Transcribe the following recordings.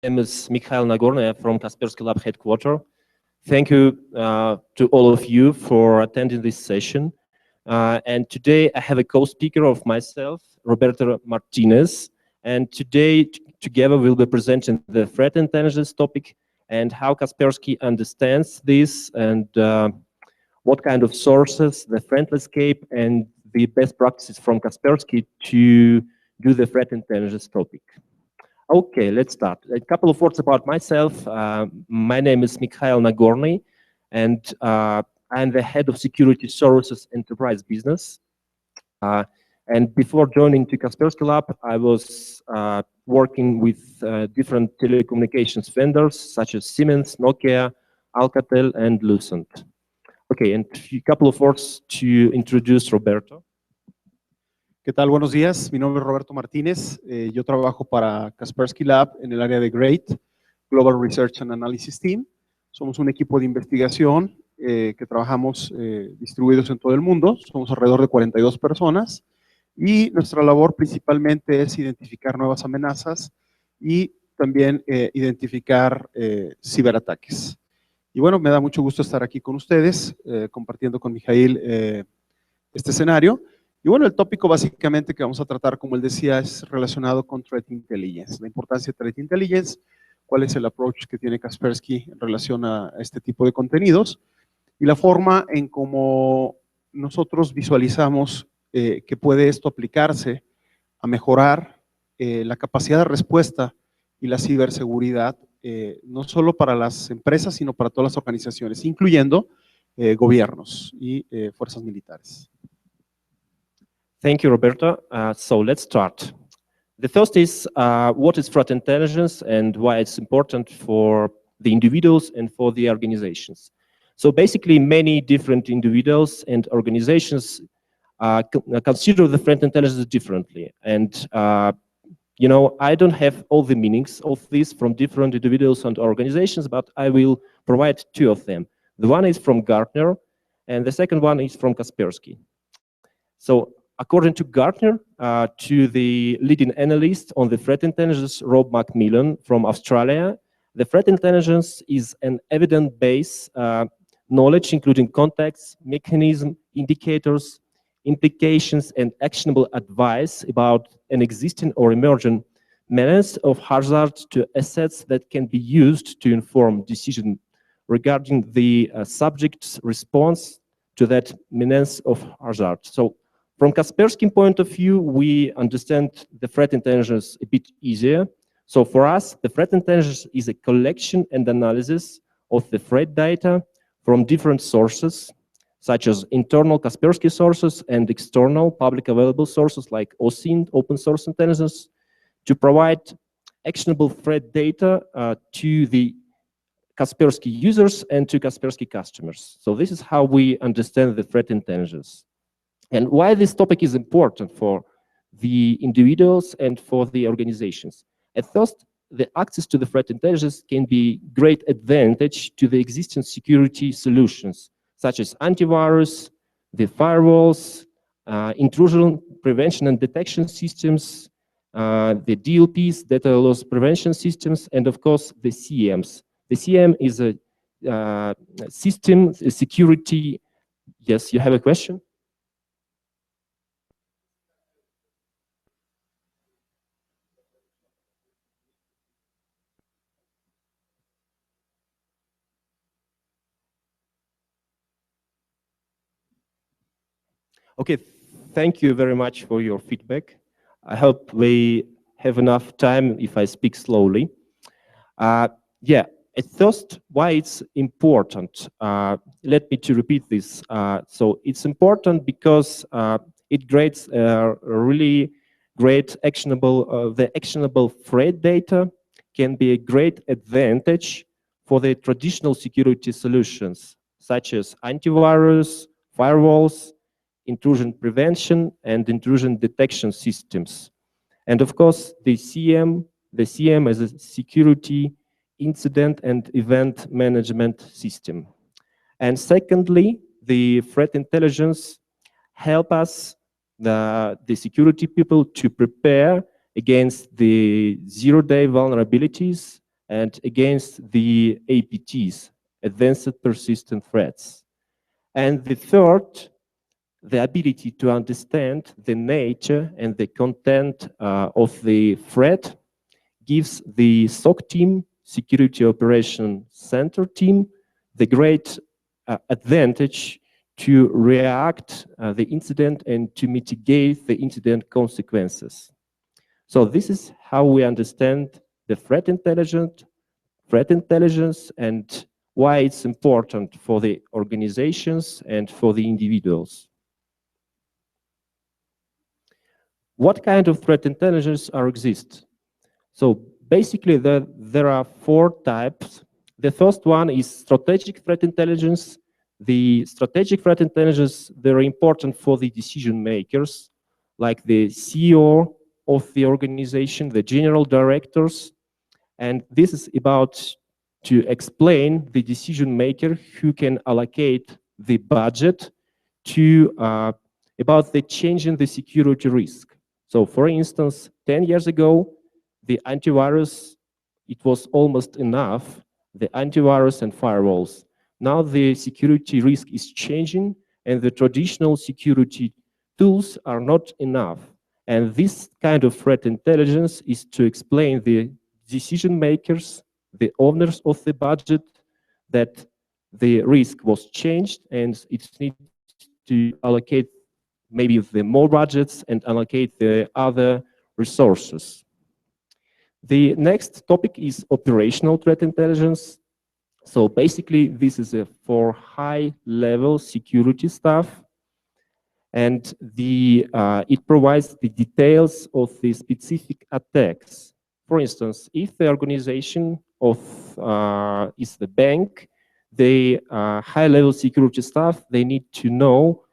name is Mikhail Nagorny from Kaspersky Lab headquarters. Thank you to all of you for attending this session. And today I have a co-speaker of myself, Roberto Martinez. And today together we'll be presenting the threat intelligence topic and how Kaspersky understands this and what kind of sources, the threat landscape, and the best practices from Kaspersky to do the threat intelligence topic. Okay, let's start. A couple of words about myself. My name is Mikhail Nagorny, and I'm the head of security services enterprise business. And before joining to Kaspersky Lab, I was working with different telecommunications vendors such as Siemens, Nokia, Alcatel, and Lucent. Okay, and a couple of words to introduce Roberto. ¿Qué tal? Buenos días. Mi nombre es Roberto Martínez. Yo trabajo para Kaspersky Lab en el área de GREAT, Global Research and Analysis Team. Somos un equipo de investigación que trabajamos distribuidos en todo el mundo. Somos alrededor de 42 personas y nuestra labor principalmente es identificar nuevas amenazas y también identificar ciberataques. Y bueno, me da mucho gusto estar aquí con ustedes, compartiendo con Mikhail este escenario. Y bueno, el tópico básicamente que vamos a tratar, como él decía, es relacionado con Threat Intelligence, la importancia de Threat Intelligence, cuál es el approach que tiene Kaspersky en relación a este tipo de contenidos y la forma en cómo nosotros visualizamos que puede esto aplicarse a mejorar la capacidad de respuesta y la ciberseguridad, no solo para las empresas, sino para todas las organizaciones, incluyendo gobiernos y fuerzas militares. Thank you, Roberto. So let's start. The first is what is threat intelligence and why it's important for the individuals and for the organizations. So basically, many different individuals and organizations consider the threat intelligence differently. And you know, I don't have all the meanings of this from different individuals and organizations, but I will provide two of them. The one is from Gartner, and the second one is from Kaspersky. So according to Gartner, to the leading analyst on the threat intelligence, Rob Macmillan from Australia, the threat intelligence is an evidence-based knowledge, including context, mechanism, indicators, implications, and actionable advice about an existing or emerging menace of hazard to assets that can be used to inform decision regarding the subject's response to that menace of hazard. So, from Kaspersky point of view, we understand the threat intelligence a bit easier. So for us, the threat intelligence is a collection and analysis of the threat data from different sources, such as internal Kaspersky sources and external public available sources like OSINT, open source intelligence, to provide actionable threat data to the Kaspersky users and to Kaspersky customers. So this is how we understand the threat intelligence. And why this topic is important for the individuals and for the organizations. At first, the access to the threat intelligence can be great advantage to the existing security solutions, such as antivirus, the firewalls, intrusion prevention and detection systems, the DLPs, data loss prevention systems, and of course, the CMs. The CM is a system, a security. Yes, you have a question? Okay, thank you very much for your feedback. I hope we have enough time if I speak slowly. Yeah, at first, why it's important? Let me to repeat this. So it's important because it creates a really great actionable, the actionable threat data can be a great advantage for the traditional security solutions, such as antivirus, firewalls, intrusion prevention and intrusion detection systems. And of course, the CM as a security incident and event management system. And secondly, the threat intelligence help us, the security people, to prepare against the zero-day vulnerabilities and against the APTs, advanced persistent threats. And the third, the ability to understand the nature and the content of the threat gives the SOC team, Security Operation Center team, the great advantage to react the incident and to mitigate the incident consequences. So this is how we understand the threat intelligence and why it's important for the organizations and for the individuals. What kind of threat intelligence exists? So basically there are four types. The first one is strategic threat intelligence. The strategic threat intelligence, they're important for the decision makers, like the CEO of the organization, the general directors. And this is about to explain the decision maker who can allocate the budget to about the change in the security risk. So for instance, 10 years ago, the antivirus, it was almost enough, the antivirus and firewalls. Now the security risk is changing and the traditional security tools are not enough. And this kind of threat intelligence is to explain the decision makers, the owners of the budget, that the risk was changed and it needs to allocate maybe the more budgets and allocate the other resources. The next topic is operational threat intelligence. So basically, this is for high-level security stuff, and it provides the details of the specific attacks. For instance, if the organization is the bank, the high-level security staff, they need to know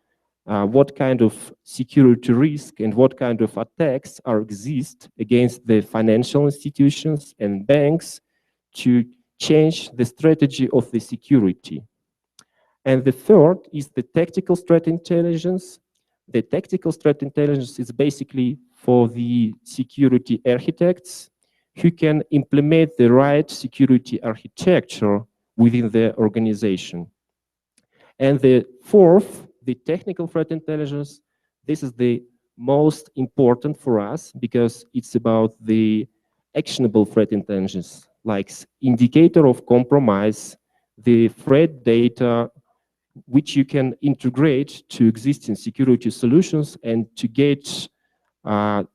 what kind of security risk and what kind of attacks exist against the financial institutions and banks to change the strategy of the security. And the third is the tactical threat intelligence. The tactical threat intelligence is basically for the security architects who can implement the right security architecture within the organization. And the fourth, the technical threat intelligence, this is the most important for us because it's about the actionable threat intelligence, like indicator of compromise, the threat data, which you can integrate to existing security solutions and to get, to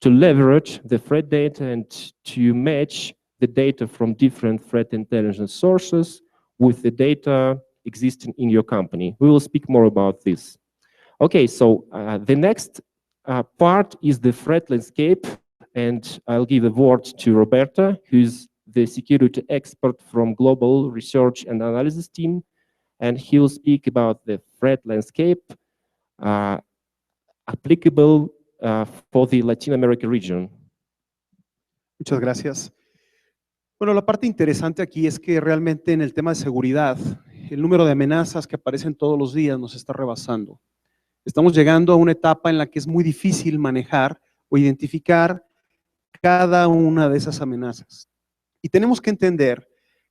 leverage the threat data and to match the data from different threat intelligence sources with the data existing in your company. We will speak more about this. Okay, so the next part is the threat landscape, and I'll give the word to Roberto, who's the security expert from Global Research and Analysis team, and he'll speak about the threat landscape applicable for the Latin America region. Muchas gracias. Bueno, la parte interesante aquí es que realmente en el tema de seguridad, el número de amenazas que aparecen todos los días nos está rebasando. Estamos llegando a una etapa en la que es muy difícil manejar o identificar cada una de esas amenazas. Y tenemos que entender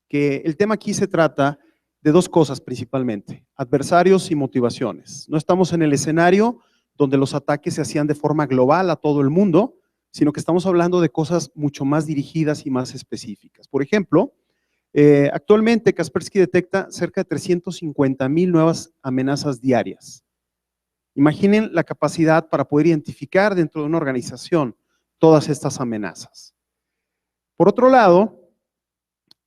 que el tema aquí se trata de dos cosas principalmente, adversarios y motivaciones. No estamos en el escenario donde los ataques se hacían de forma global a todo el mundo, sino que estamos hablando de cosas mucho más dirigidas y más específicas. Por ejemplo, actualmente Kaspersky detecta cerca de 350,000 nuevas amenazas diarias. Imaginen la capacidad para poder identificar dentro de una organización todas estas amenazas. Por otro lado,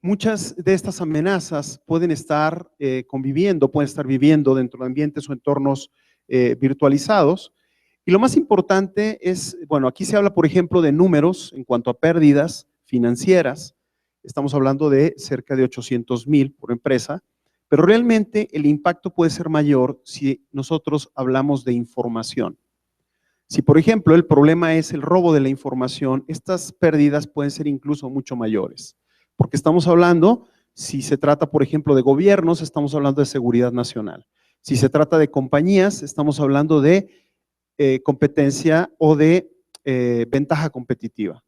muchas de estas amenazas pueden estar conviviendo, pueden estar viviendo dentro de ambientes o entornos virtualizados. Y lo más importante es, bueno, aquí se habla, por ejemplo, de números en cuanto a pérdidas financieras. Estamos hablando de cerca de 800,000 por empresa, pero realmente el impacto puede ser mayor si nosotros hablamos de información. Si, por ejemplo, el problema es el robo de la información, estas pérdidas pueden ser incluso mucho mayores, porque estamos hablando, si se trata, por ejemplo, de gobiernos, estamos hablando de seguridad nacional. Si se trata de compañías, estamos hablando de competencia o de ventaja competitiva.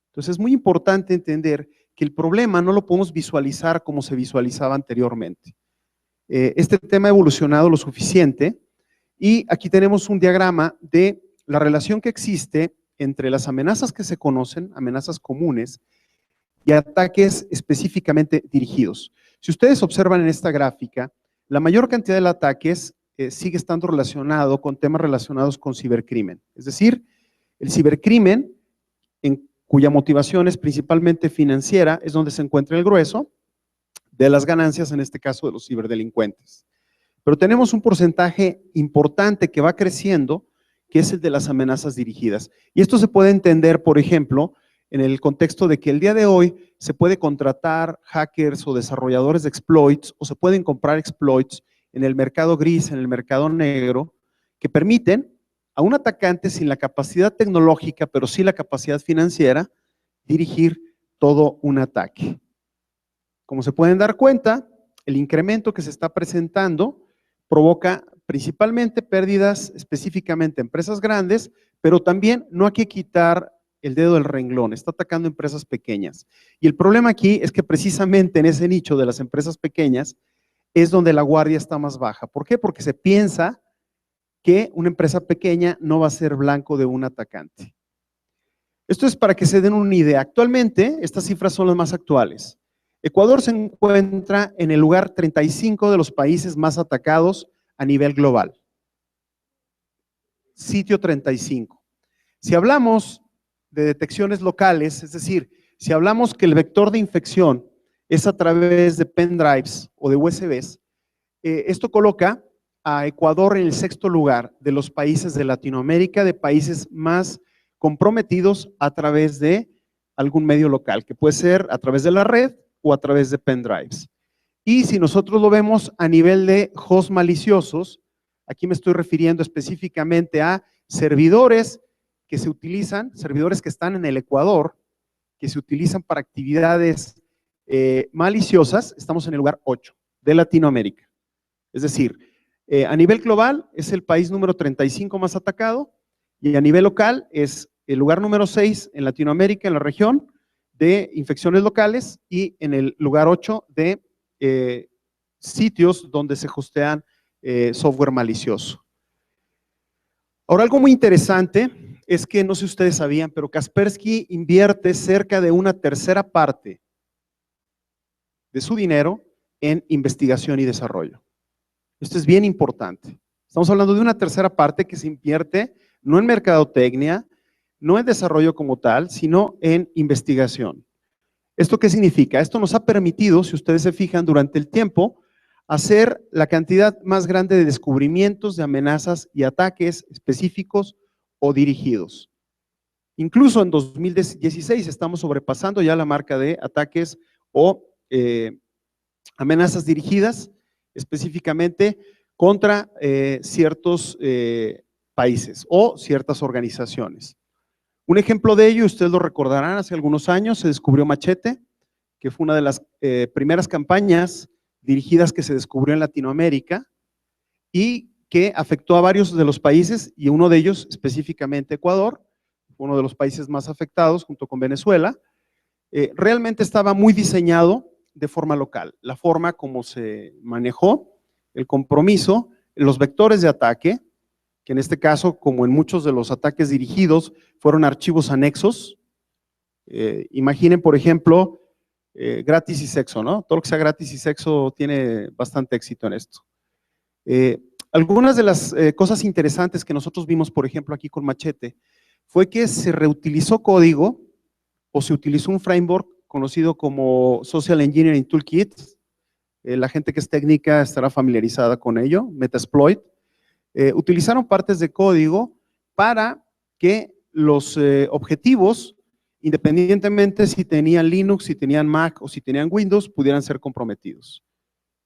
Entonces, es muy importante entender que el problema no lo podemos visualizar como se visualizaba anteriormente. Este tema ha evolucionado lo suficiente y aquí tenemos un diagrama de la relación que existe entre las amenazas que se conocen, amenazas comunes, y ataques específicamente dirigidos. Si ustedes observan en esta gráfica, la mayor cantidad de ataques sigue estando relacionado con temas relacionados con cibercrimen. Es decir, el cibercrimen, cuya motivación es principalmente financiera, es donde se encuentra el grueso de las ganancias, en este caso de los ciberdelincuentes. Pero tenemos un porcentaje importante que va creciendo, que es el de las amenazas dirigidas. Y esto se puede entender, por ejemplo, en el contexto de que el día de hoy se puede contratar hackers o desarrolladores de exploits, o se pueden comprar exploits en el mercado gris, en el mercado negro, que permiten a un atacante sin la capacidad tecnológica, pero sí la capacidad financiera, dirigir todo un ataque. Como se pueden dar cuenta, el incremento que se está presentando provoca principalmente pérdidas específicamente a empresas grandes, pero también no hay que quitar el dedo del renglón, está atacando empresas pequeñas. Y el problema aquí es que precisamente en ese nicho de las empresas pequeñas es donde la guardia está más baja. ¿Por qué? Porque se piensa que una empresa pequeña no va a ser blanco de un atacante. Esto es para que se den una idea. Actualmente, estas cifras son las más actuales. Ecuador se encuentra en el lugar 35 de los países más atacados a nivel global. Sitio 35. Si hablamos de detecciones locales, es decir, si hablamos que el vector de infección es a través de pendrives o de USBs, esto coloca a Ecuador en el 6º lugar de los países de Latinoamérica, de países más comprometidos a través de algún medio local, que puede ser a través de la red o a través de pendrives. Y si nosotros lo vemos a nivel de hosts maliciosos, aquí me estoy refiriendo específicamente a servidores que se utilizan, servidores que están en el Ecuador, que se utilizan para actividades maliciosas, estamos en el lugar 8 de Latinoamérica. Es decir, a nivel global es el país número 35 más atacado y a nivel local es el lugar número 6 en Latinoamérica, en la región de infecciones locales y en el lugar 8 de sitios donde se hostean software malicioso. Ahora, algo muy interesante es que, no sé si ustedes sabían, pero Kaspersky invierte cerca de una tercera parte de su dinero en investigación y desarrollo. Esto es bien importante. Estamos hablando de una tercera parte que se invierte no en mercadotecnia, no en desarrollo como tal, sino en investigación. ¿Esto qué significa? Esto nos ha permitido, si ustedes se fijan, durante el tiempo, hacer la cantidad más grande de descubrimientos de amenazas y ataques específicos o dirigidos. Incluso en 2016 estamos sobrepasando ya la marca de ataques o amenazas dirigidas específicamente contra ciertos países o ciertas organizaciones. Un ejemplo de ello, ustedes lo recordarán, hace algunos años se descubrió Machete, que fue una de las primeras campañas dirigidas que se descubrió en Latinoamérica y que afectó a varios de los países y uno de ellos específicamente Ecuador, uno de los países más afectados junto con Venezuela. Realmente estaba muy diseñado de forma local, la forma como se manejó, el compromiso, los vectores de ataque, que en este caso, como en muchos de los ataques dirigidos, fueron archivos anexos. Imaginen, por ejemplo, gratis y sexo, ¿no? Todo lo que sea gratis y sexo tiene bastante éxito en esto. Algunas de las cosas interesantes que nosotros vimos, por ejemplo, aquí con Machete, fue que se reutilizó código o se utilizó un framework conocido como Social Engineering Toolkit. La gente que es técnica estará familiarizada con ello, Metasploit. Utilizaron partes de código para que los objetivos, independientemente si tenían Linux, si tenían Mac o si tenían Windows, pudieran ser comprometidos.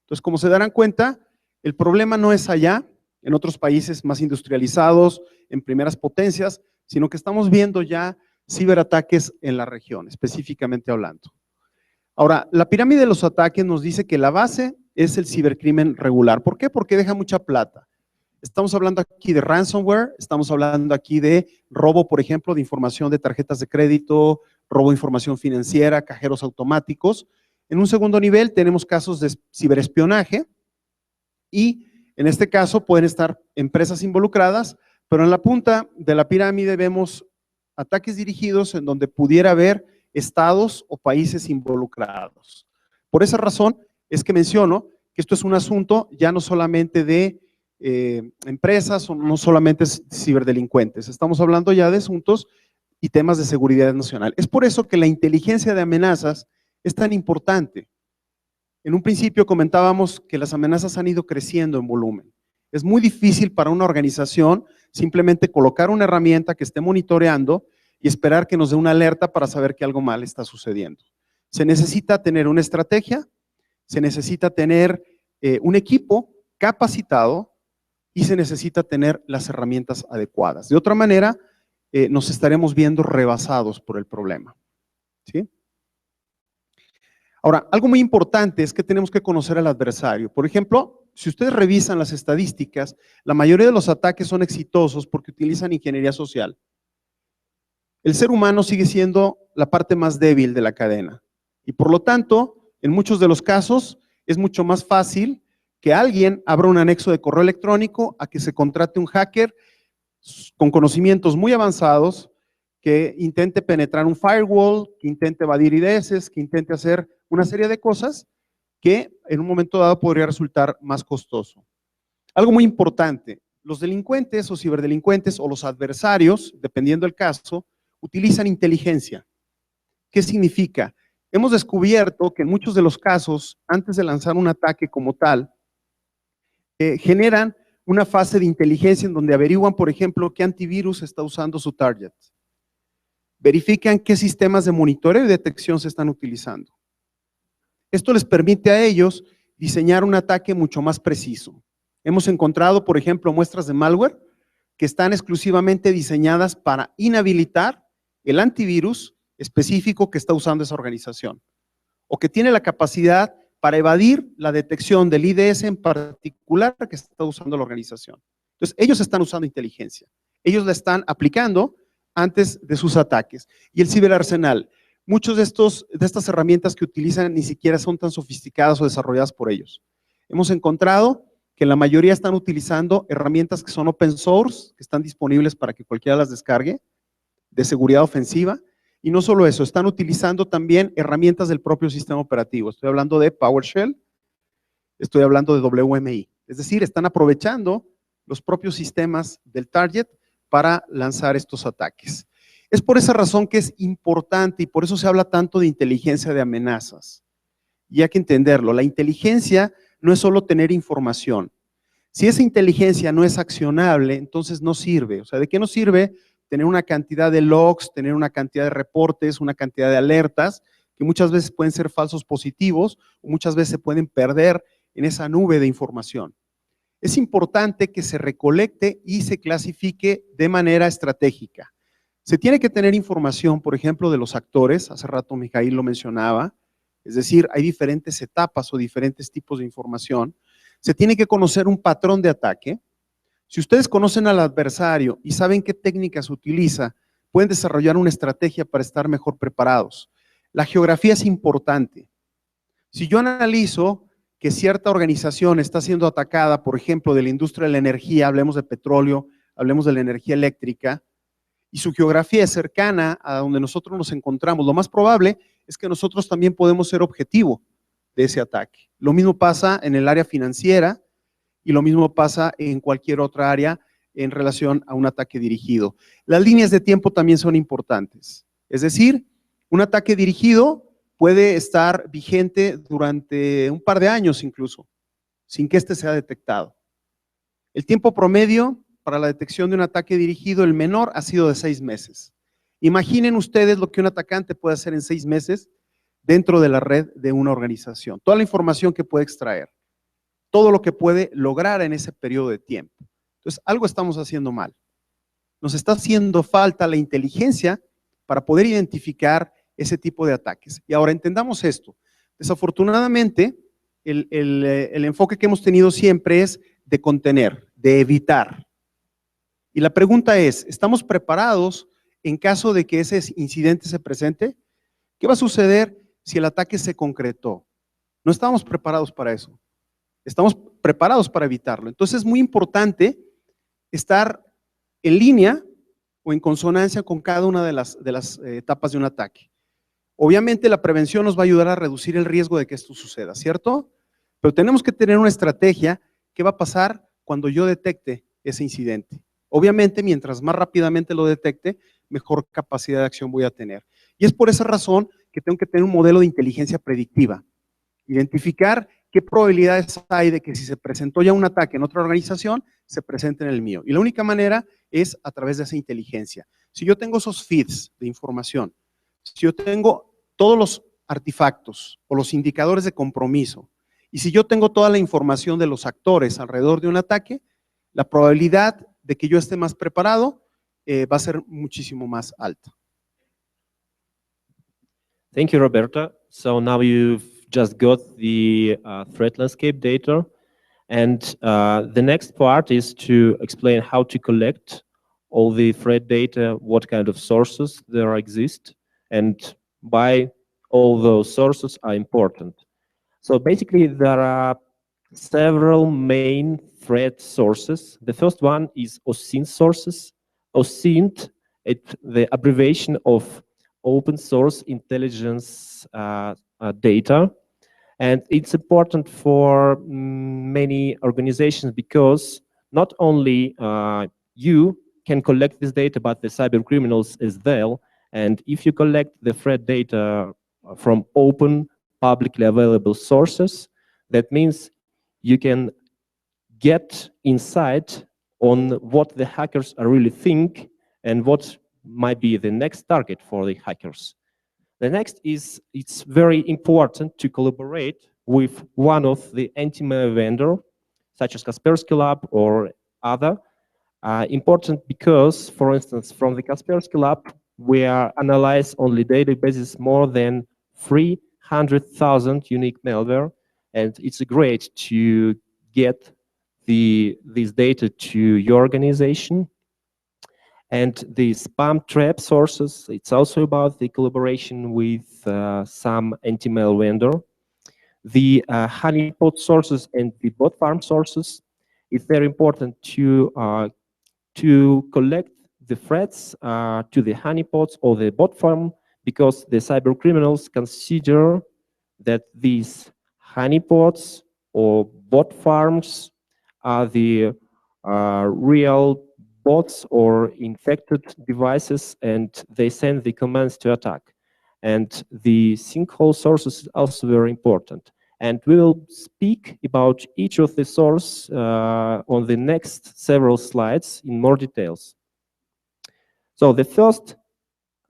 Entonces, como se darán cuenta, el problema no es allá, en otros países más industrializados, en primeras potencias, sino que estamos viendo ya ciberataques en la región, específicamente hablando. Ahora, la pirámide de los ataques nos dice que la base es el cibercrimen regular. ¿Por qué? Porque deja mucha plata. Estamos hablando aquí de ransomware, estamos hablando aquí de robo, por ejemplo, de información de tarjetas de crédito robo de información financiera, cajeros automáticos. En un segundo nivel tenemos casos de ciberespionaje y en este caso pueden estar empresas involucradas, pero en la punta de la pirámide vemos ataques dirigidos en donde pudiera haber estados o países involucrados. Por esa razón es que menciono que esto es un asunto ya no solamente de empresas o no solamente ciberdelincuentes, estamos hablando ya de asuntos y temas de seguridad nacional. Es por eso que la inteligencia de amenazas es tan importante. En un principio comentábamos que las amenazas han ido creciendo en volumen. Es muy difícil para una organización simplemente colocar una herramienta que esté monitoreando y esperar que nos dé una alerta para saber que algo mal está sucediendo. Se necesita tener una estrategia, se necesita tener un equipo capacitado y se necesita tener las herramientas adecuadas. De otra manera, nos estaremos viendo rebasados por el problema. ¿Sí? Ahora, algo muy importante es que tenemos que conocer al adversario. Por ejemplo, si ustedes revisan las estadísticas, la mayoría de los ataques son exitosos porque utilizan ingeniería social. El ser humano sigue siendo la parte más débil de la cadena y por lo tanto, en muchos de los casos, es mucho más fácil que alguien abra un anexo de correo electrónico a que se contrate un hacker con conocimientos muy avanzados que intente penetrar un firewall, que intente evadir IDS, que intente hacer una serie de cosas que en un momento dado podría resultar más costoso. Algo muy importante, los delincuentes o ciberdelincuentes o los adversarios, dependiendo del caso, utilizan inteligencia. ¿Qué significa? Hemos descubierto que en muchos de los casos, antes de lanzar un ataque como tal, generan una fase de inteligencia en donde averiguan, por ejemplo, qué antivirus está usando su target. Verifican qué sistemas de monitoreo y detección se están utilizando. Esto les permite a ellos diseñar un ataque mucho más preciso. Hemos encontrado, por ejemplo, muestras de malware que están exclusivamente diseñadas para inhabilitar el antivirus específico que está usando esa organización o que tiene la capacidad para evadir la detección del IDS en particular que está usando la organización. Entonces, ellos están usando inteligencia. Ellos la están aplicando antes de sus ataques. Y el ciberarsenal, muchos de estas herramientas que utilizan ni siquiera son tan sofisticadas o desarrolladas por ellos. Hemos encontrado que la mayoría están utilizando herramientas que son open source, que están disponibles para que cualquiera las descargue, de seguridad ofensiva. Y no solo eso, están utilizando también herramientas del propio sistema operativo. Estoy hablando de PowerShell, estoy hablando de WMI. Es decir, están aprovechando los propios sistemas del target para lanzar estos ataques. Es por esa razón que es importante y por eso se habla tanto de inteligencia de amenazas. Y hay que entenderlo, la inteligencia no es solo tener información. Si esa inteligencia no es accionable, entonces no sirve. O sea, ¿de qué nos sirve tener una cantidad de logs, tener una cantidad de reportes, una cantidad de alertas, que muchas veces pueden ser falsos positivos o muchas veces se pueden perder en esa nube de información? Es importante que se recolecte y se clasifique de manera estratégica. Se tiene que tener información, por ejemplo, de los actores, hace rato Mikhail lo mencionaba, es decir, hay diferentes etapas o diferentes tipos de información. Se tiene que conocer un patrón de ataque. Si ustedes conocen al adversario y saben qué técnicas utiliza, pueden desarrollar una estrategia para estar mejor preparados. La geografía es importante. Si yo analizo que cierta organización está siendo atacada, por ejemplo, de la industria de la energía, hablemos de petróleo, hablemos de la energía eléctrica, y su geografía es cercana a donde nosotros nos encontramos, lo más probable es que nosotros también podemos ser objetivo de ese ataque. Lo mismo pasa en el área financiera y lo mismo pasa en cualquier otra área en relación a un ataque dirigido. Las líneas de tiempo también son importantes. Es decir, un ataque dirigido puede estar vigente durante un par de años incluso, sin que éste sea detectado. El tiempo promedio para la detección de un ataque dirigido, el menor, ha sido de 6 meses. Imaginen ustedes lo que un atacante puede hacer en 6 meses dentro de la red de una organización. Toda la información que puede extraer, todo lo que puede lograr en ese periodo de tiempo. Entonces, algo estamos haciendo mal. Nos está haciendo falta la inteligencia para poder identificar ese tipo de ataques. Y ahora entendamos esto. Desafortunadamente, el enfoque que hemos tenido siempre es de contener, de evitar. Y la pregunta es, ¿estamos preparados en caso de que ese incidente se presente? ¿Qué va a suceder si el ataque se concretó? No estamos preparados para eso. Estamos preparados para evitarlo. Entonces es muy importante estar en línea o en consonancia con cada una de las etapas de un ataque. Obviamente la prevención nos va a ayudar a reducir el riesgo de que esto suceda, ¿cierto? Pero tenemos que tener una estrategia. ¿Qué va a pasar cuando yo detecte ese incidente? Obviamente, mientras más rápidamente lo detecte, mejor capacidad de acción voy a tener. Y es por esa razón que tengo que tener un modelo de inteligencia predictiva. Identificar qué probabilidades hay de que si se presentó ya un ataque en otra organización, se presente en el mío. Y la única manera es a través de esa inteligencia. Si yo tengo esos feeds de información, si yo tengo todos los artefactos o los indicadores de compromiso, y si yo tengo toda la información de los actores alrededor de un ataque, la probabilidad de que yo esté más preparado va a ser muchísimo más alta. Thank you, Roberto. So now you've just got the threat landscape data, and the next part is to explain how to collect all the threat data, what kind of sources there exist, and why all those sources are important. So basically, there are several main threat sources. The first one is OSINT sources. OSINT, it's the abbreviation of open source intelligence data. And it's important for many organizations because not only you can collect this data, but the cyber criminals as well. And if you collect the threat data from open, publicly available sources, that means you can get insight on what the hackers are really think and what might be the next target for the hackers. The next is, it's very important to collaborate with one of the anti-malware vendor, such as Kaspersky Lab or other. Important because, for instance, from the Kaspersky Lab, we are analyze on the daily basis more than 300,000 unique malware, and it's great to get this data to your organization. And the spam trap sources, it's also about the collaboration with some anti-malware vendor. The honeypot sources and the bot farm sources, it's very important to collect the threats to the honeypots or the bot farm, because the cyber criminals consider that these honeypots or bot farms are the real bots or infected devices, and they send the commands to attack. And the sinkhole sources is also very important. And we will speak about each of the sources on the next several slides in more details. So the first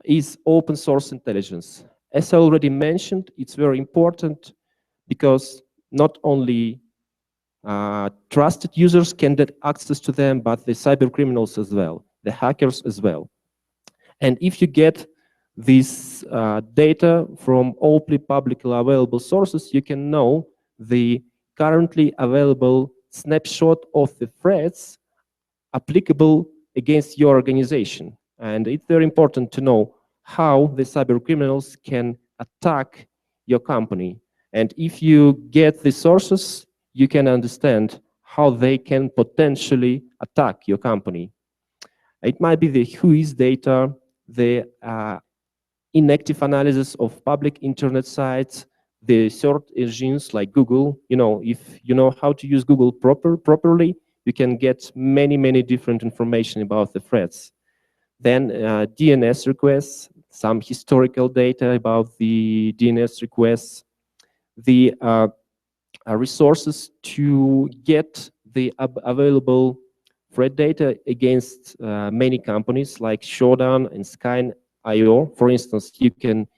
is open source intelligence. As I already mentioned, it's very important because not only trusted users can get access to them, but the cyber criminals as well, the hackers as well. And if you get this data from all publicly available sources, you can know the currently available snapshot of the threats applicable against your organization. And it's very important to know how the cyber criminals can attack your company. And if you get the sources, you can understand how they can potentially attack your company. It might be the whois data, the inactive analysis of public internet sites, the search engines like Google. You know, if you know how to use Google properly, you can get many different information about the threats. Then DNS requests, some historical data about the DNS requests, the resources to get the available threat data against many companies like Shodan and Sky.io. For instance, you can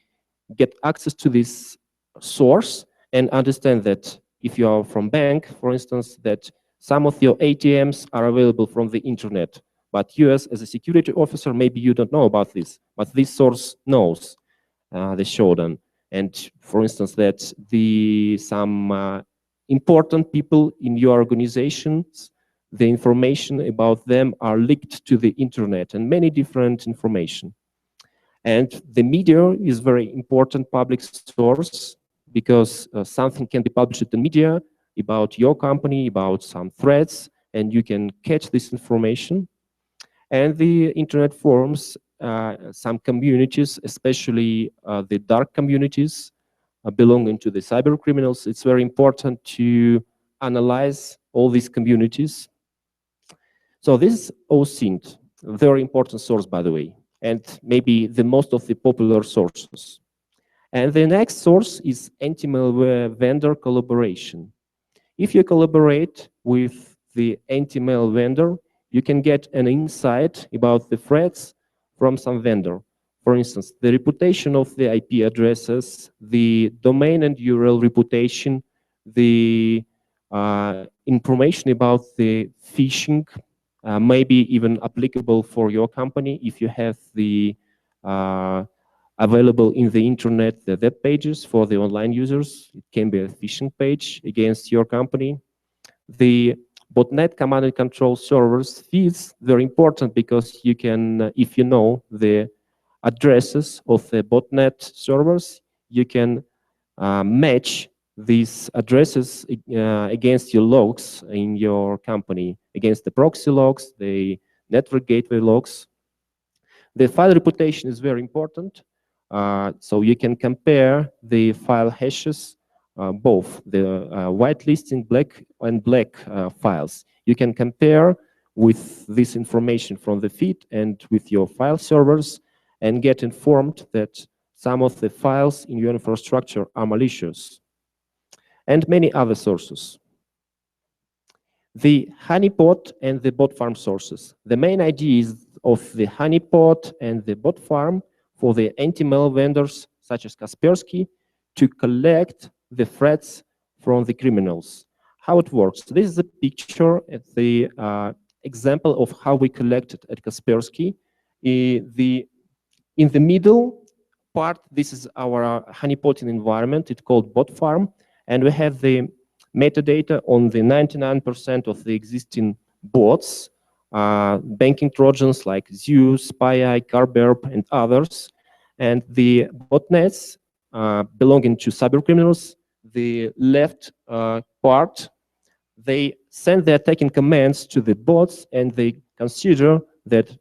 get access to this source and understand that if you are from bank, for instance, that some of your ATMs are available from the internet. But you as a security officer, maybe you don't know about this, but this source knows, the Shodan. And for instance, that some important people in your organizations the information about them are leaked to the internet and many different information. And the media is very important public source because something can be published in the media about your company, about some threats, and you can catch this information. And the internet forms some communities, especially the dark communities belonging to the cyber criminals. It's very important to analyze all these communities. So this is OSINT, a very important source, by the way, and maybe the most of the popular sources. And the next source is anti-malware vendor collaboration. If you collaborate with the anti-malware vendor, you can get an insight about the threats from some vendor. For instance, the reputation of the IP addresses, the domain and URL reputation, the information about the phishing, maybe even applicable for your company if you have the available in the internet, the web pages for the online users. It can be a phishing page against your company. The botnet command and control servers feeds, they're important because you can, if you know the addresses of the botnet servers, you can match these addresses against your logs in your company, against the proxy logs, the network gateway logs. The file reputation is very important. So you can compare the file hashes, both the whitelisting black and black files. You can compare with this information from the feed and with your file servers and get informed that some of the files in your infrastructure are malicious, and many other sources. The honeypot and the bot farm sources. The main idea is of the honeypot and the bot farm for the anti-malware vendors such as Kaspersky to collect the threats from the criminals. How it works. This is a picture at the example of how we collected at Kaspersky. In the middle part, this is our honeypotting environment. It's called bot farm, and we have the metadata on the 99% of the existing bots, banking trojans like Zeus, SpyEye, Carberp, and others. And the botnets belonging to cybercriminals, the left part, they send the attacking commands to the bots, and they consider that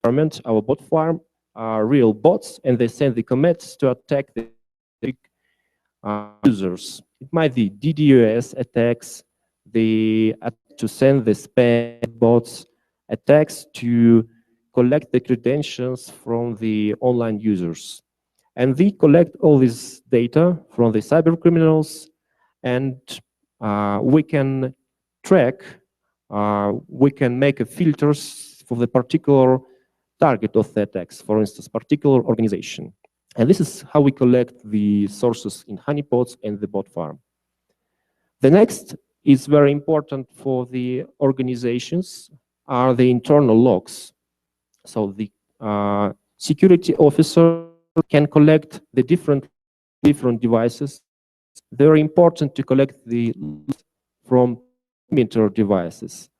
our bot farm are real bots, and they send the commands to attack the users. It might be DDoS attacks, to send the spam bots, attacks to collect the credentials from the online users. And we collect all this data from the cyber criminals, and we can track, we can make filters for the particular target of the attacks, for instance, particular organization. And this is how we collect the sources in honeypots and the bot farm. The next is very important for the organizations are the internal logs. So the security officer can collect the different devices. Very important to collect the logs from perimeter devices,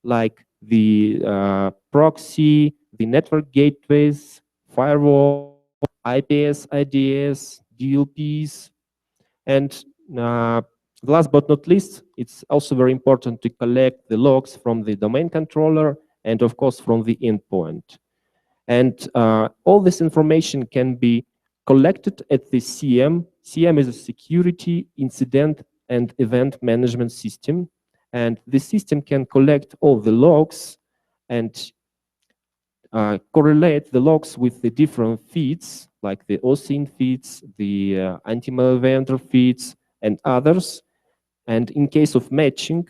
like the proxy, the network gateways, firewall, IPS, IDS, DLPs, and last but not least, it's also very important to collect the logs from the domain controller and, of course, from the endpoint. And all this information can be collected at the CM. CM is a security, incident, and event management system. And the system can collect all the logs and correlate the logs with the different feeds, like the OSINT feeds, the anti-malware vendor feeds, and others. And in case of matching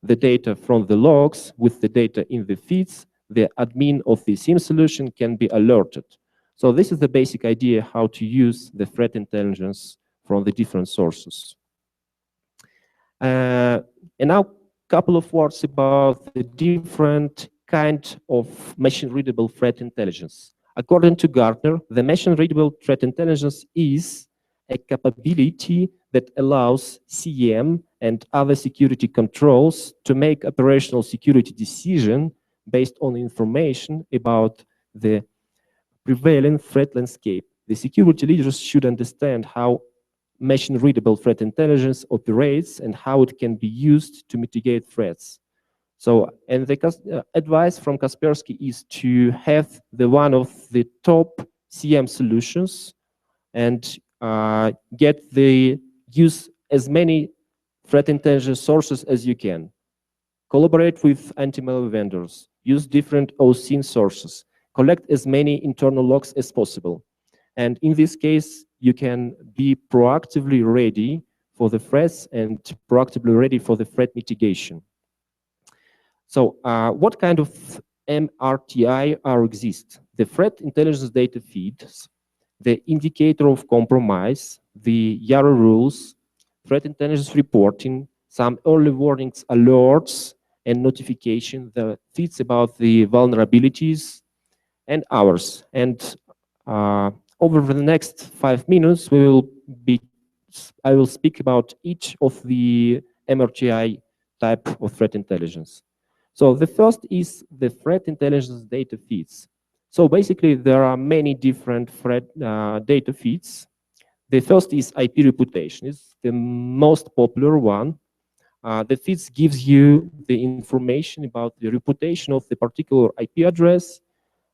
the data from the logs with the data in the feeds, the admin of the SIEM solution can be alerted. So this is the basic idea how to use the threat intelligence from the different sources. And now a couple of words about the different kind of machine-readable threat intelligence. According to Gartner, the machine-readable threat intelligence is a capability that allows CM and other security controls to make operational security decision based on information about the prevailing threat landscape. The security leaders should understand how machine-readable threat intelligence operates and how it can be used to mitigate threats. So, and the advice from Kaspersky is to have one of the top CM solutions and use as many threat intelligence sources as you can. Collaborate with anti-malware vendors. Use different OSINT sources. Collect as many internal logs as possible. And in this case, you can be proactively ready for the threats and proactively ready for the threat mitigation. So what kind of MRTI exist? The threat intelligence data feeds, the indicator of compromise, the YARA rules, threat intelligence reporting, some early warnings, alerts, and notification, the feeds about the vulnerabilities, and ours. And over the next 5 minutes, I will speak about each of the MRTI type of threat intelligence. So the first is the threat intelligence data feeds. So basically, there are many different threat data feeds. The first is IP reputation. It's the most popular one. The feeds gives you the information about the reputation of the particular IP address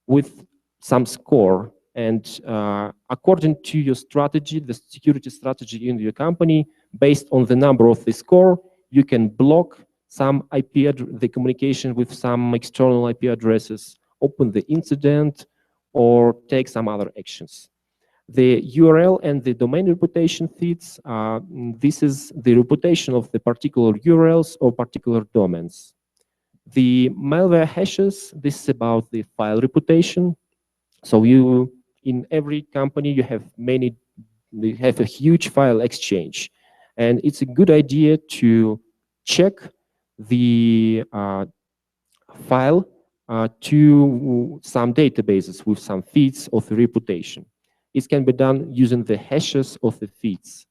with some score. And according to your strategy, the security strategy in your company, based on the number of the score, you can block some the communication with some external IP addresses, open the incident, or take some other actions. The URL and the domain reputation feeds, this is the reputation of the particular URLs or particular domains. The malware hashes, this is about the file reputation. So in every company, you have a huge file exchange. And it's a good idea to check the file to some databases with some feeds of the reputation. It can be done using the hashes of the feeds.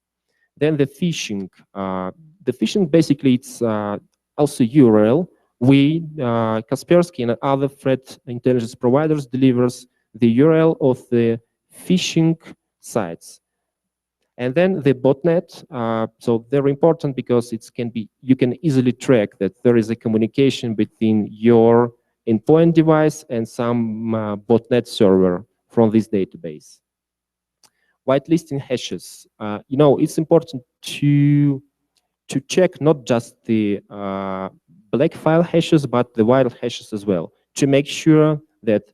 Then the phishing. The phishing, basically, it's also URL. Kaspersky and other threat intelligence providers delivers the URL of the phishing sites. And then the botnet, so they're important because you can easily track that there is a communication between your endpoint device and some botnet server from this database. Whitelisting hashes. It's important to check not just the black file hashes, but the white hashes as well, to make sure that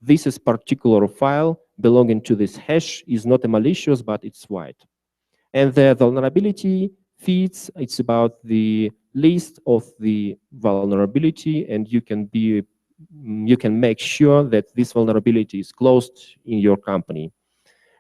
this is particular file belonging to this hash is not a malicious, but it's white. And the vulnerability feeds, it's about the list of the vulnerability, and you can make sure that this vulnerability is closed in your company.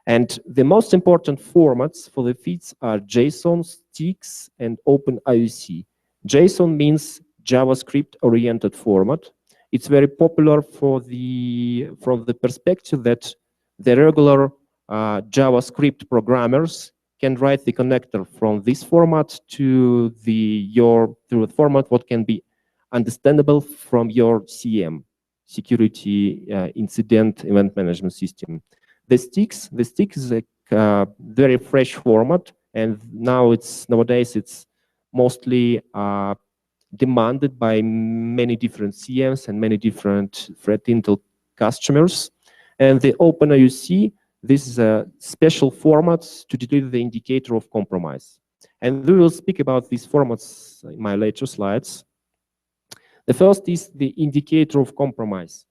And the most important formats for the feeds are JSON, sticks, and OpenIUC. JSON means JavaScript-oriented format. It's very popular from the perspective that the regular JavaScript programmers can write the connector from this format to the format what can be understandable from your CM, security incident event management system. The sticks is a very fresh format, and nowadays it's mostly demanded by many different CMs and many different threat intel customers. And the OpenIUC, this is a special format to deliver the indicator of compromise. And we will speak about these formats in my later slides. The first is the indicator of compromise.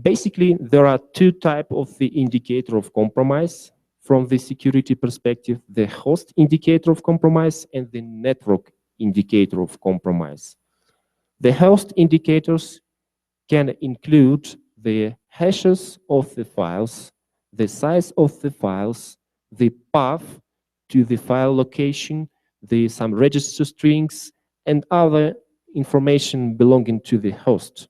Basically, there are two types of the indicator of compromise from the security perspective: the host indicator of compromise and the network indicator of compromise. The host indicators can include the hashes of the files, the size of the files, the path to the file location, some register strings, and other information belonging to the host.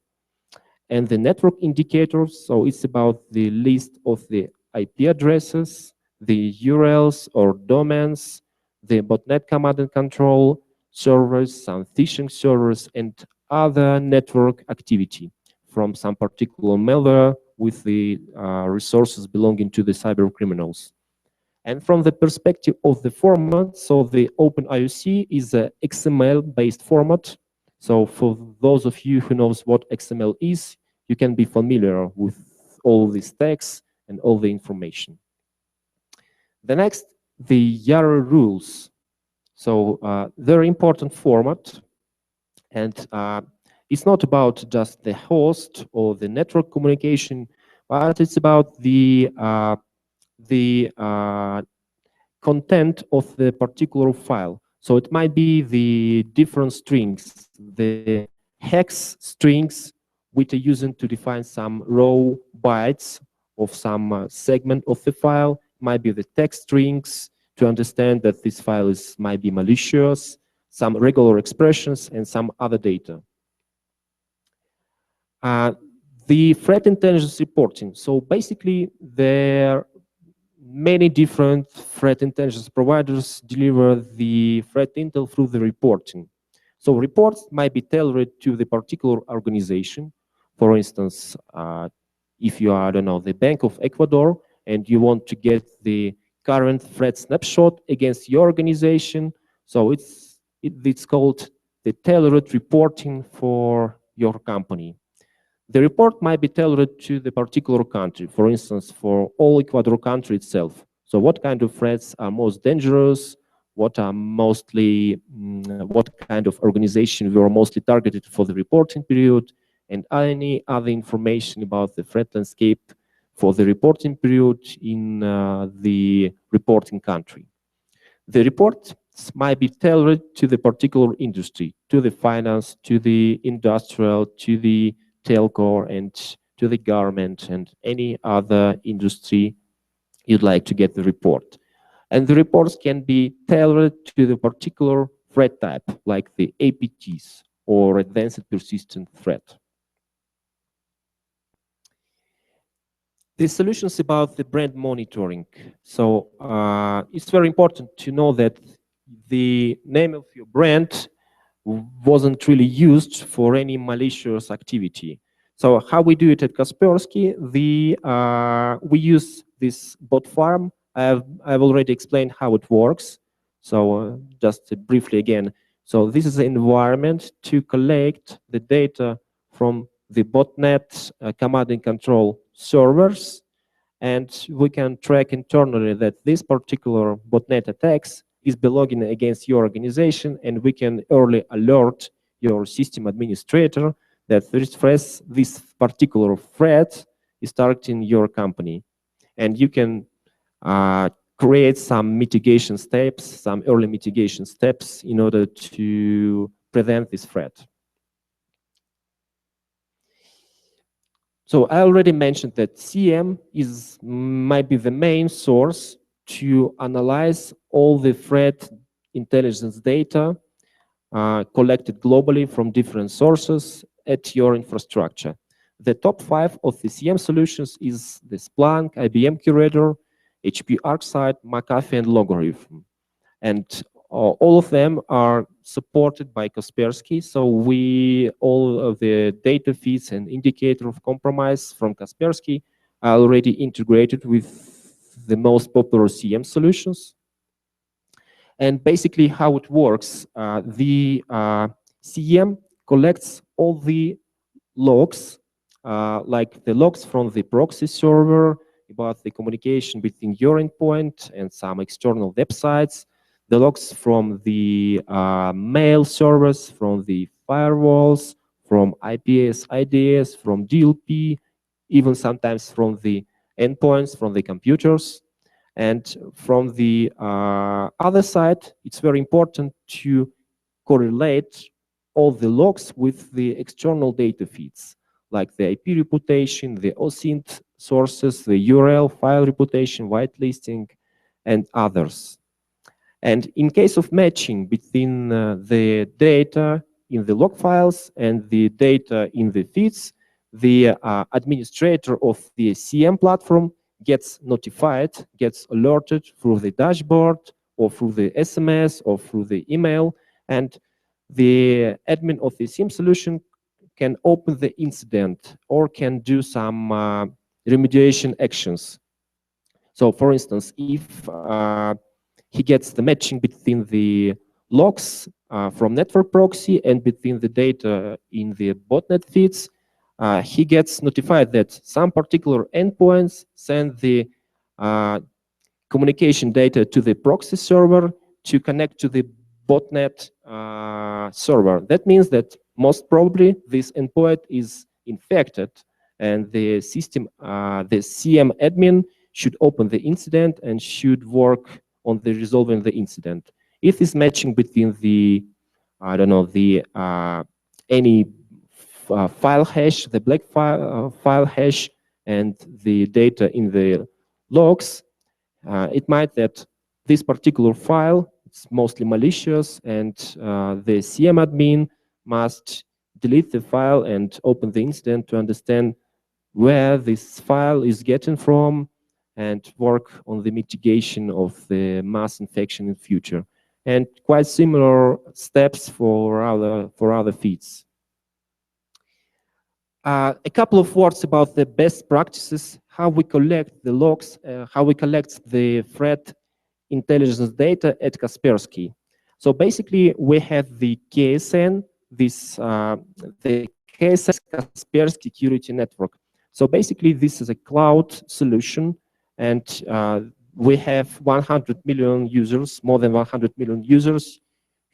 And the network indicators, so it's about the list of the IP addresses, the URLs or domains, the botnet command and control servers, some phishing servers, and other network activity from some particular malware with the resources belonging to the cyber criminals. And from the perspective of the format, so the OpenIOC is an XML-based format. So for those of you who knows what XML is, you can be familiar with all these texts and all the information. The next, the YARA rules. So very important format, and it's not about just the host or the network communication, but it's about the content of the particular file. So it might be the different strings, the hex strings which are using to define some raw bytes of some segment of the file, might be the text strings to understand that this file might be malicious, some regular expressions, and some other data. The threat intelligence reporting. So basically, there many different threat intelligence providers deliver the threat intel through the reporting. So reports might be tailored to the particular organization. For instance, if you are, I don't know, the Bank of Ecuador, and you want to get the current threat snapshot against your organization, so it's called the tailored reporting for your company. The report might be tailored to the particular country, for instance, for all Ecuador country itself. So what kind of threats are most dangerous? What are mostly, what kind of organization were mostly targeted for the reporting period, and any other information about the threat landscape for the reporting period in the reporting country. The reports might be tailored to the particular industry, to the finance, to the industrial, to the telco, and to the government, and any other industry you'd like to get the report. And the reports can be tailored to the particular threat type, like the APTs or advanced persistent threat. The solutions about the brand monitoring. So it's very important to know that the name of your brand wasn't really used for any malicious activity. So how we do it at Kaspersky, we use this bot farm. I've already explained how it works. So just briefly again. So this is the environment to collect the data from the botnet command and control servers. And we can track internally that this particular botnet attacks is belonging against your organization, and we can early alert your system administrator that this particular threat is targeting your company. And you can create some mitigation steps, some early mitigation steps in order to prevent this threat. So I already mentioned that CM might be the main source to analyze all the threat intelligence data collected globally from different sources at your infrastructure. The top 5 of the CM solutions is the Splunk, IBM Curator, HP ArcSight, McAfee, and Logarithm. And all of them are supported by Kaspersky. So all of the data feeds and indicator of compromise from Kaspersky are already integrated with the most popular CM solutions. And basically how it works, the CM collects all the logs, like the logs from the proxy server about the communication between your endpoint and some external websites, the logs from the mail servers, from the firewalls, from IPS, IDS, from DLP, even sometimes from the endpoints, from the computers. And from the other side, it's very important to correlate all the logs with the external data feeds, like the IP reputation, the OSINT sources, the URL, file reputation, whitelisting, and others. And in case of matching between the data in the log files and the data in the feeds, the administrator of the CM platform gets notified, gets alerted through the dashboard or through the SMS or through the email, and the admin of the SIEM solution can open the incident or can do some remediation actions. So for instance, if he gets the matching between the logs from network proxy and between the data in the botnet feeds, he gets notified that some particular endpoints send the communication data to the proxy server to connect to the botnet server. That means that most probably this endpoint is infected, and the system, the CM admin should open the incident and should work on the resolving the incident. If it's matching between the, I don't know, the any file hash, the black file hash, and the data in the logs, it might that this particular file is mostly malicious, and the CM admin must delete the file and open the incident to understand where this file is getting from and work on the mitigation of the mass infection in future. And quite similar steps for other feeds. A couple of words about the best practices, how we collect the logs, how we collect the threat intelligence data at Kaspersky. So basically, we have the KSN, the KSN Kaspersky Security Network. So basically, this is a cloud solution, and we have 100 million users, more than 100 million users,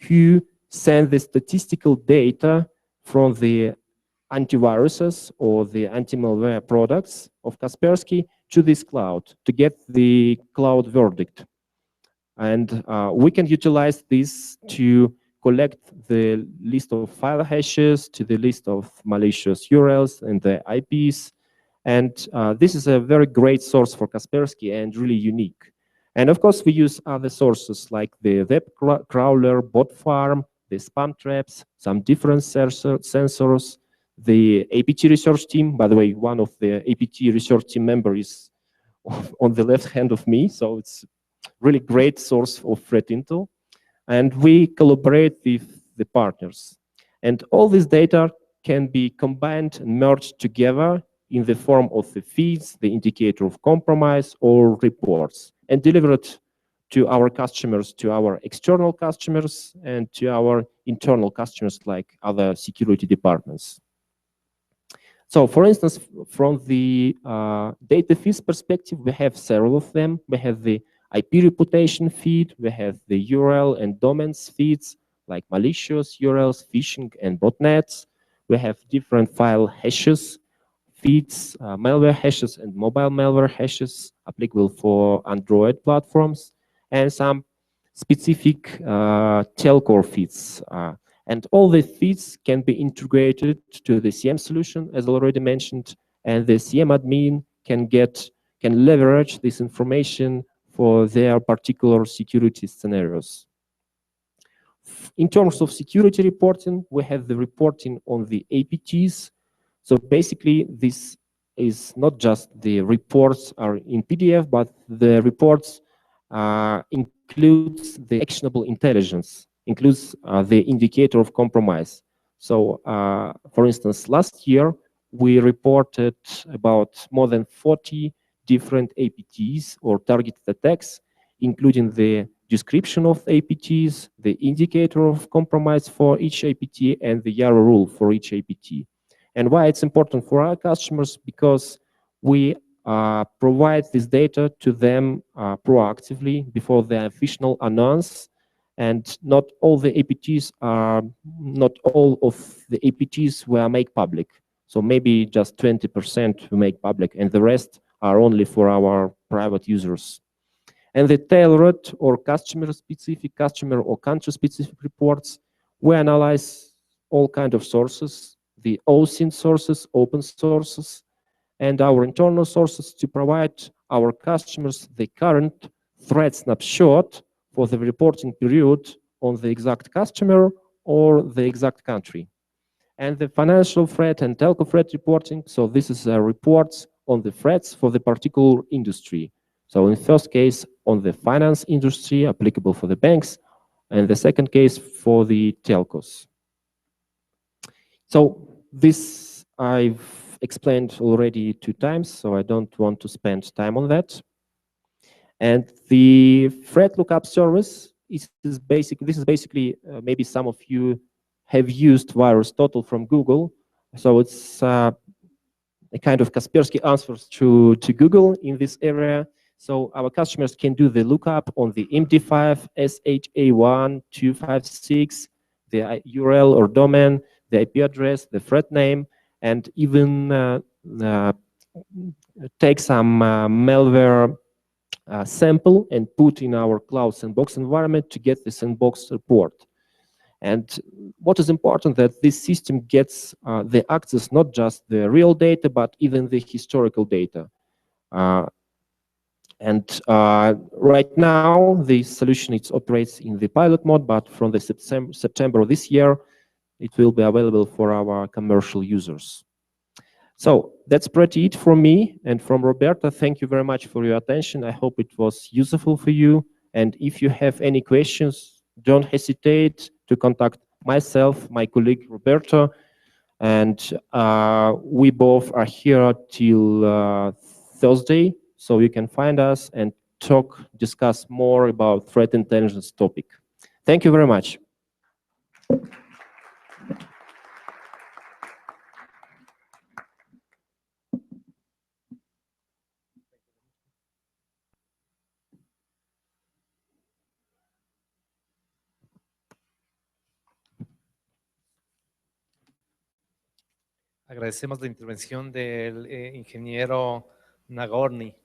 who send the statistical data from the antiviruses or the anti-malware products of Kaspersky to this cloud to get the cloud verdict. And we can utilize this to collect the list of file hashes, to the list of malicious URLs and the IPs. And this is a very great source for Kaspersky and really unique. And of course, we use other sources like the web crawler, bot farm, the spam traps, some different sensors, the APT research team. By the way, one of the APT research team members is on the left hand of me, so it's really great source of threat intel. And we collaborate with the partners. And all this data can be combined and merged together in the form of the feeds, the indicator of compromise, or reports, and delivered to our customers, to our external customers, and to our internal customers like other security departments. So for instance, from the data feeds perspective, we have several of them. We have the IP reputation feed, we have the URL and domains feeds, like malicious URLs, phishing, and botnets. We have different file hashes, feeds, malware hashes, and mobile malware hashes applicable for Android platforms, and some specific telco feeds. And all the feeds can be integrated to the CM solution, as already mentioned, and the CM admin can leverage this information for their particular security scenarios. In terms of security reporting, we have the reporting on the APTs. So basically, this is not just the reports are in PDF, but the reports includes the actionable intelligence, includes the indicator of compromise. So, for instance, last year, we reported about more than 40 different APTs or targeted attacks, including the description of APTs, the indicator of compromise for each APT, and the YARA rule for each APT. And why it's important for our customers? Because we provide this data to them proactively before the official announce, and not all the APTs are, not all of the APTs were made public. So maybe just 20% we make public, and the rest are only for our private users. And the tailored or customer-specific, customer or country-specific reports, we analyze all kinds of sources, the OSINT sources, open sources, and our internal sources to provide our customers the current threat snapshot for the reporting period on the exact customer or the exact country. And the financial threat and telco threat reporting, so this is reports on the threats for the particular industry. So in first case, on the finance industry, applicable for the banks, and the second case for the telcos. So this I've explained already 2 times, so I don't want to spend time on that. And the threat lookup service is basically maybe some of you have used VirusTotal from Google. So it's a kind of Kaspersky answers to Google in this area. So our customers can do the lookup on the MD5, SHA1, 256, the URL or domain, the IP address, the threat name, and even take some malware sample and put in our cloud sandbox environment to get the sandbox report. And what is important that this system gets the access, not just the real data, but even the historical data. Right now, the solution operates in the pilot mode, but from the September of this year, it will be available for our commercial users. So that's pretty it from me and from Roberto. Thank you very much for your attention. I hope it was useful for you. And if you have any questions, don't hesitate to contact myself, my colleague Roberto, and we both are here till Thursday, so you can find us and discuss more about threat intelligence topic. Thank you very much. Agradecemos la intervención del ingeniero Nagorny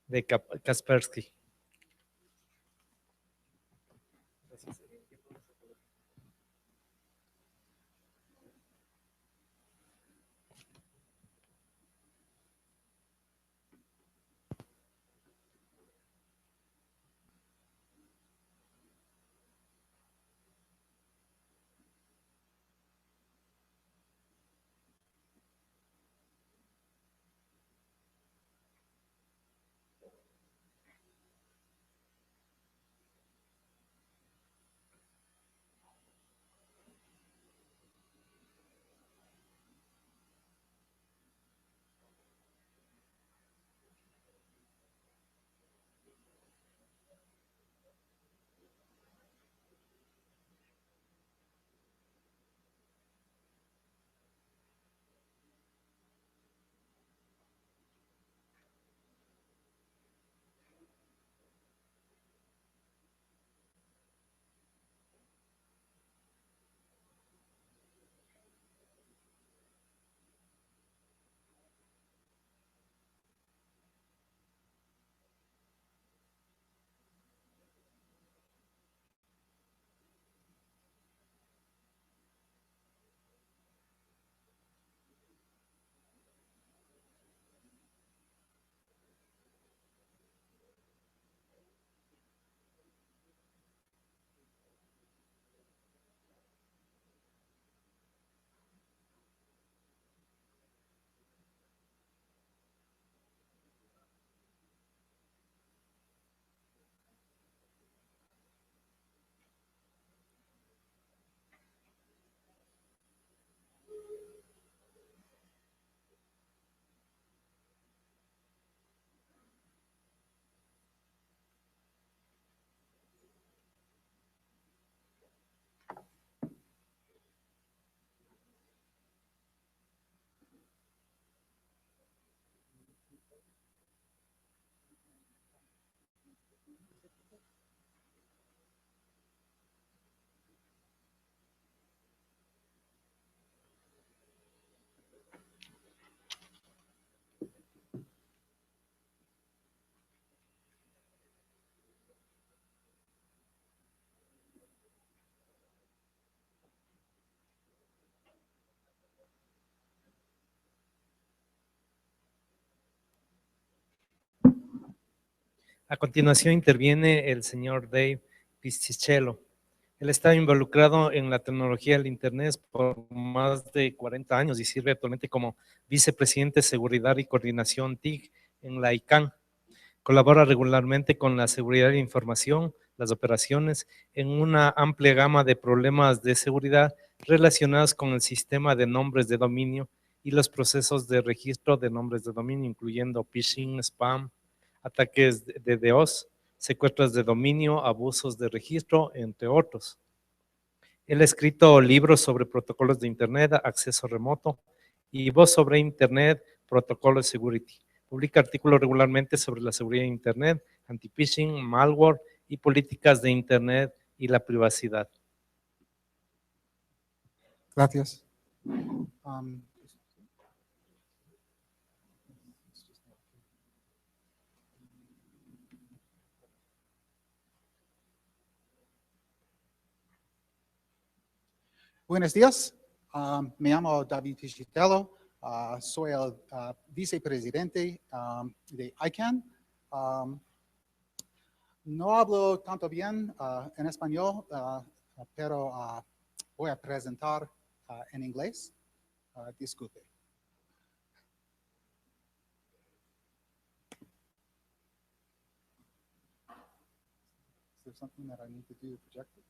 de Kaspersky. A continuación interviene el señor Dave Piscichello, Él está involucrado en la tecnología del Internet por más de 40 años y sirve actualmente como vicepresidente de Seguridad y Coordinación TIC en la ICANN. Colabora regularmente con la seguridad de información, las operaciones, en una amplia gama de problemas de seguridad relacionados con el sistema de nombres de dominio y los procesos de registro de nombres de dominio, incluyendo phishing, spam, ataques de DDoS, secuestros de dominio, abusos de registro, entre otros. Él ha escrito libros sobre protocolos de Internet, acceso remoto y voz sobre Internet, protocolo de security. Publica artículos regularmente sobre la seguridad de Internet, anti-phishing, malware y políticas de Internet y la privacidad. Gracias. Buenos días, me llamo David Pichitello, soy el vicepresidente de ICANN. No hablo tanto bien en español, pero voy a presentar en inglés. Disculpe. Is there something that I need to do to project it?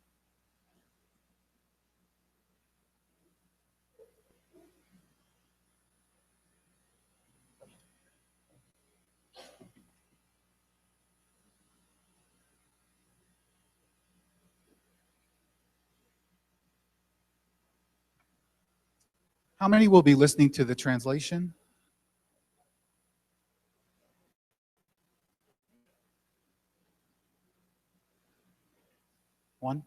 How many will be listening to the translation? One?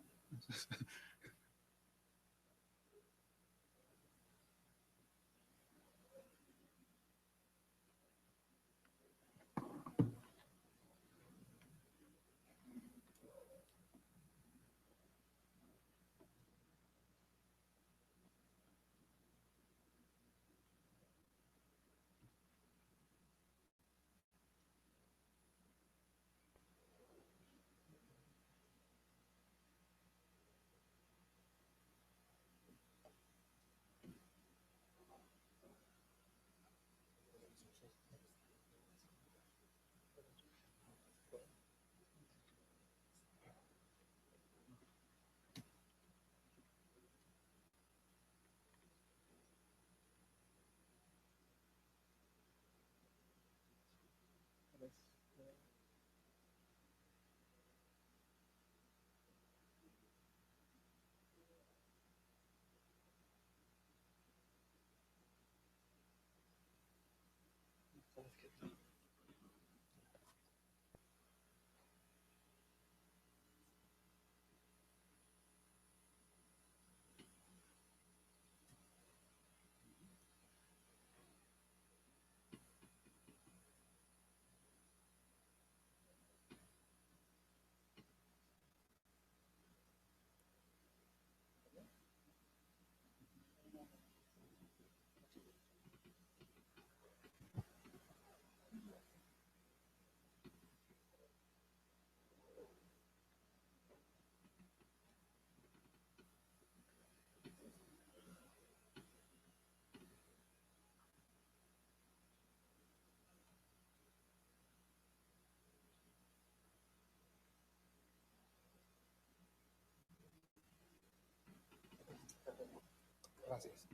Gracias.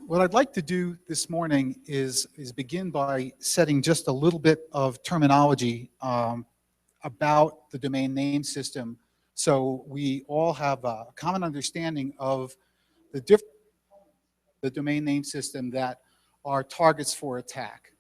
What I'd like to do this morning is begin by setting just a little bit of terminology about the domain name system, so we all have a common understanding of the domain name system that are targets for attack.